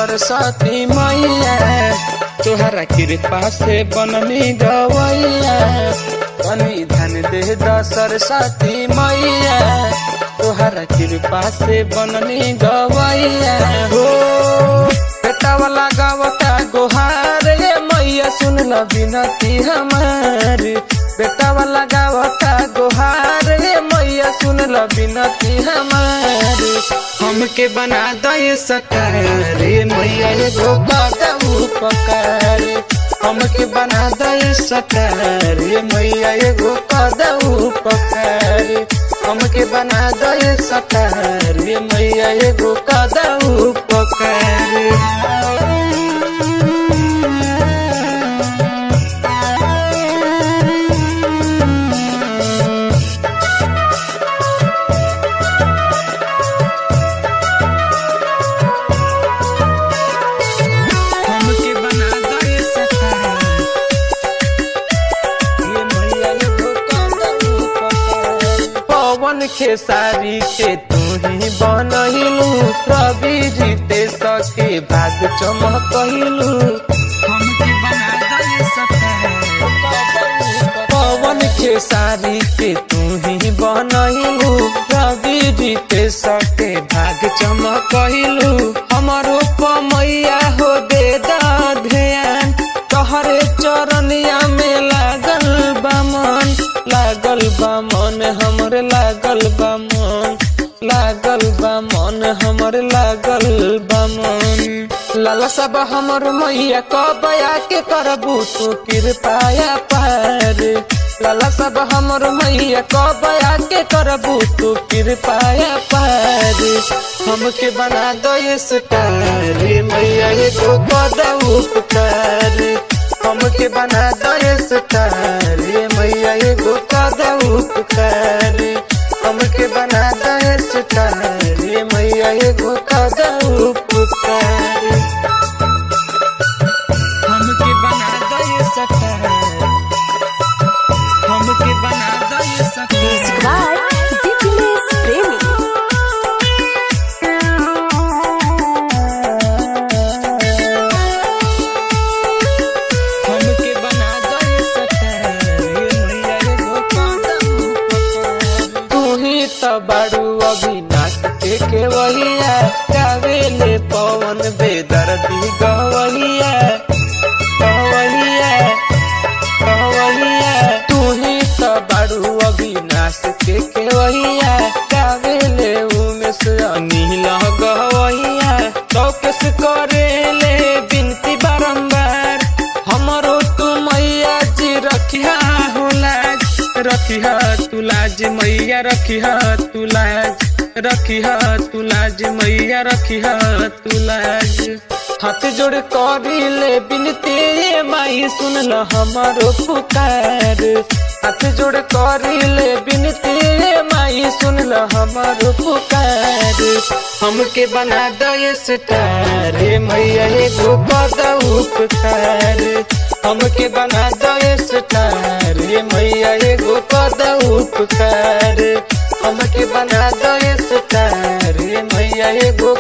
सरस्वती मैया, तोहरा कृपा से बननी गवैया। तनी ध्यान दे द सरस्वती मैया, तोहरा कृपा से बननी गवैया हो। बेटा वाला गावता गोहार ये मैया, सुन ल विनती हमारी। बेटा वाला गावता गोहार ये मैया, सुन ल विनती हमारी। हमके बना दे सकार मैया, एगो कदम पकार। हमके बना दे सकार मैया, एगो कदम पकार। हमके बना दे सकार मैया, एगो कदम पकार। खेसारी के तू ही बनहिलू, रवि जीते सके भाग चमकहिलू। हमके बना दे सकार। पवन खेसारी के तू ही बनहिलू, रवि जीते सके भाग चमकहिलू। हमारो मैया हो दे दा ध्यान, तोहरे चरनिया में लागल बा मन। लागल बा मन हमर, लागल बा मन, लागल बा मन हमर, लागल बा मन। लाला सब हमर मैया कब आके करबू तू कृपाया पार। लाला सब हमर मैया कब आके करबू तू कृपाया पार। हमके बना दो स्टार मैया, एगो कदम उपकार। हमके बना दो स्टार मैया, एगो कदम उपकार। हमके बना दो स्टार मैया, एगो कदम उपकार। हमके बना दो स्टार, हमके बना दो स्टार। बारू अविनाश के केवैया, गावेले पवन बेदर्दी गवैया। गवैया गवैया तू ही तो बारू अविनाश के केवैया, गावेले उमेश अनिल गवैया। चौकस करेले बिनती बारंबार, हमरो तू मैया जी रखिया हो लाज। रखिया तू लाज मैया, रखिया तू लाज। रखिया तू लाज मैया, रखिया तू लाज। हाथ जोड़ करिले बिनती माई, सुन ल हमारो पुकार। हाथ जोड़ करिले बिनती माई, सुन ल हमारो पुकार। हमके बना दो स्टार मैया, एगो कदम उपकार। हमके बना दो स्टार मैया, एगो कदम उपकार। हमके बना दो स्टार मैया, एगो